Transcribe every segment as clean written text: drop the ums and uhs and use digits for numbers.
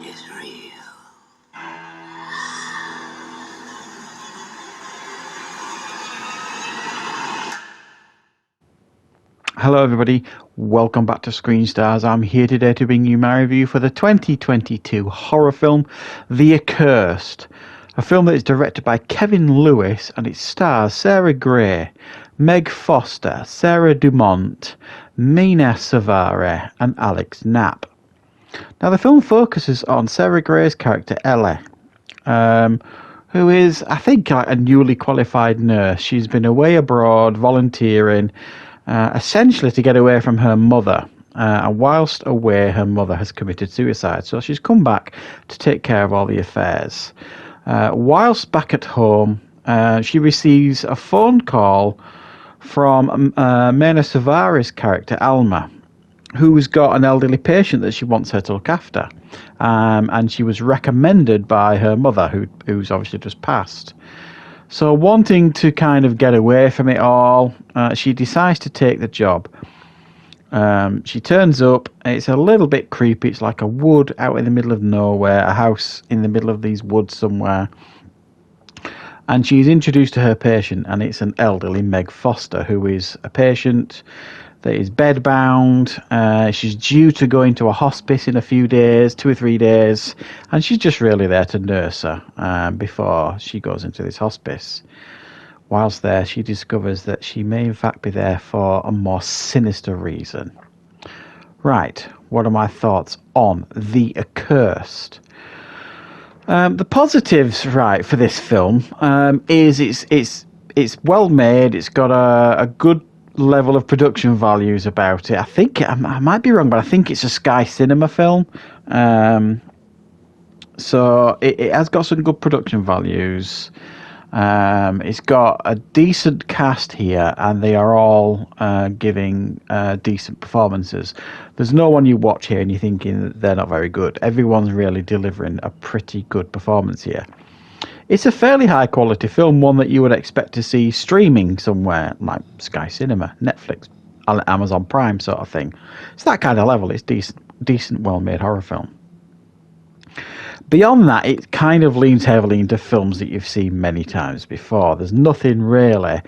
is real. Hello everybody, welcome back to Screenstars. I'm here today to bring you my review for the 2022 horror film The Accursed, a film that is directed by Kevin Lewis and it stars Sarah Gray, Meg Foster, Sarah Dumont, Mina Savare and Alex Knapp. Now the film focuses on Sarah Gray's character Ellie, who is, I think, a newly qualified nurse. She's been away abroad volunteering, essentially to get away from her mother. And whilst away, her mother has committed suicide. So she's come back to take care of all the affairs. Whilst back at home, she receives a phone call from Mena Savare's character, Alma, who's got an elderly patient that she wants her to look after. And she was recommended by her mother, who's obviously just passed. So wanting to kind of get away from it all, she decides to take the job. She turns up. It's a little bit creepy. It's like a wood out in the middle of nowhere, a house in the middle of these woods somewhere. And she's introduced to her patient, and it's an elderly Meg Foster, who is a patient that is bedbound. She's due to go into a hospice in a few days, 2 or 3 days, and she's just really there to nurse her before she goes into this hospice. Whilst there, she discovers that she may in fact be there for a more sinister reason. Right, what are my thoughts on The Accursed? The positives, right, for this film is it's well made. It's got a good level of production values about it. I think I might be wrong, but I think it's a Sky Cinema film. So it has got some good production values. It's got a decent cast here, and they are all giving decent performances. There's no one you watch here and you're thinking that they're not very good. Everyone's really delivering a pretty good performance here. It's a fairly high quality film, one that you would expect to see streaming somewhere like Sky Cinema, Netflix, Amazon Prime sort of thing. It's that kind of level. It's decent, well-made horror film. Beyond that, it kind of leans heavily into films that you've seen many times before. There's nothing really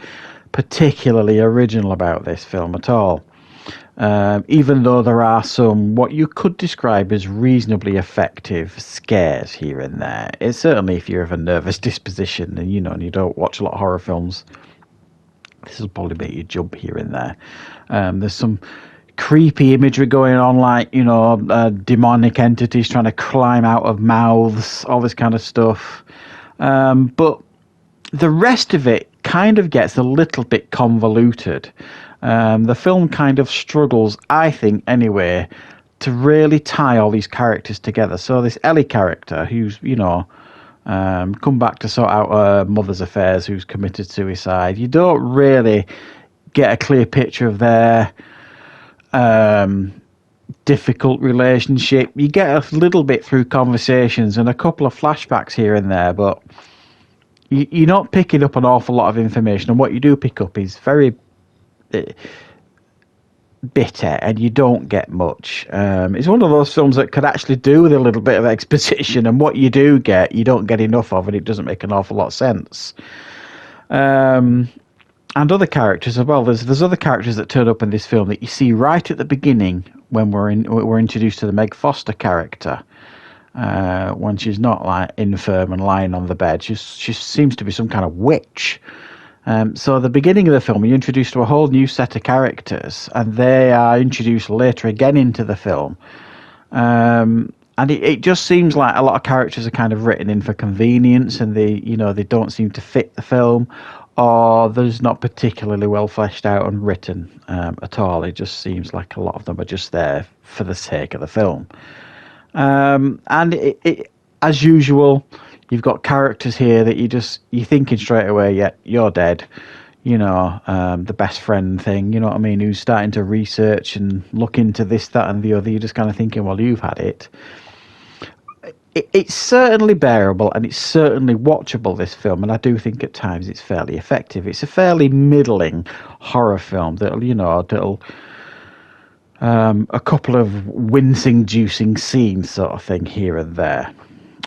particularly original about this film at all. Even though there are some what you could describe as reasonably effective scares here and there. It's certainly if you're of a nervous disposition and and you don't watch a lot of horror films, this will probably make you jump here and there. There's some creepy imagery going on, like demonic entities trying to climb out of mouths, all this kind of stuff. But the rest of it kind of gets a little bit convoluted. The film kind of struggles, I think anyway, to really tie all these characters together. So this Ellie character, who's come back to sort out her mother's affairs, who's committed suicide, you don't really get a clear picture of their difficult relationship. You get a little bit through conversations and a couple of flashbacks here and there, but you're not picking up an awful lot of information, and what you do pick up is very bitter, and you don't get much. It's one of those films that could actually do with a little bit of exposition, and what you do get, you don't get enough of, and it doesn't make an awful lot of sense. And other characters as well. There's other characters that turn up in this film that you see right at the beginning when we're introduced to the Meg Foster character. When she's not like infirm and lying on the bed, she seems to be some kind of witch. So at the beginning of the film, you're introduced to a whole new set of characters, and they are introduced later again into the film. And it just seems like a lot of characters are kind of written in for convenience, and they don't seem to fit the film, or there's not particularly well fleshed out and written at all. It just seems like a lot of them are just there for the sake of the film. And it as usual, you've got characters here that you're thinking straight away, yeah, you're dead. The best friend thing, you know what I mean, who's starting to research and look into this, that, and the other. You're just kind of thinking, well, you've had it. It's certainly bearable, and it's certainly watchable, this film, and I do think at times it's fairly effective. It's a fairly middling horror film that'll A couple of wincing-juicing scenes sort of thing here and there.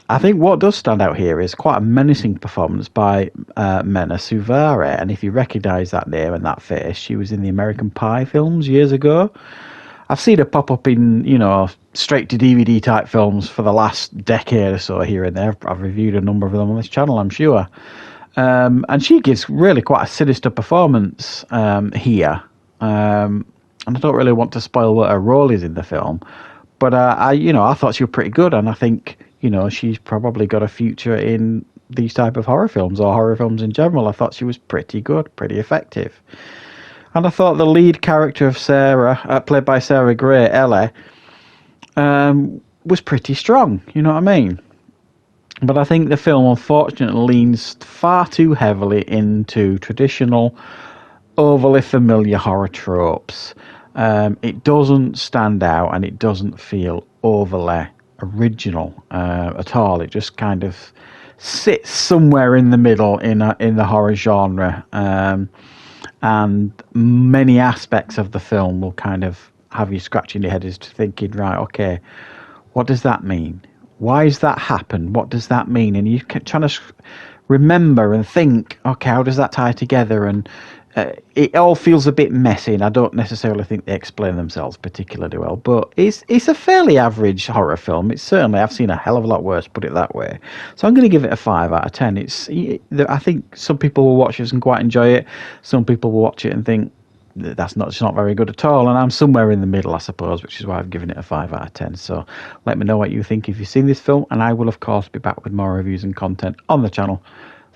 I think what does stand out here is quite a menacing performance by Mena Suvari, and if you recognise that name and that face, she was in the American Pie films years ago. I've seen her pop up in, straight to DVD type films for the last decade or so here and there. I've reviewed a number of them on this channel, I'm sure. And she gives really quite a sinister performance here. And I don't really want to spoil what her role is in the film, but I thought she was pretty good, and I think she's probably got a future in these type of horror films or horror films in general. I thought she was pretty good, pretty effective. And I thought the lead character of Sarah, played by Sarah Gray, Ellie, was pretty strong, you know what I mean? But I think the film, unfortunately, leans far too heavily into traditional, overly familiar horror tropes. It doesn't stand out, and it doesn't feel overly original at all. It just kind of sits somewhere in the middle in the horror genre, and many aspects of the film will kind of have you scratching your head as to thinking, right, okay, what does that mean? Why has that happened? What does that mean? And you're trying to remember and think, okay, how does that tie together? And it all feels a bit messy, and I don't necessarily think they explain themselves particularly well. But it's a fairly average horror film. It's certainly, I've seen a hell of a lot worse, put it that way. So I'm going to give it a 5 out of 10. I think some people will watch this and quite enjoy it. Some people will watch it and think it's not very good at all. And I'm somewhere in the middle, I suppose, which is why I've given it a 5 out of 10. So let me know what you think if you've seen this film, and I will, of course, be back with more reviews and content on the channel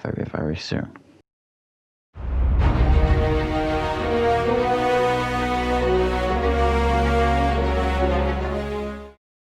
very, very soon.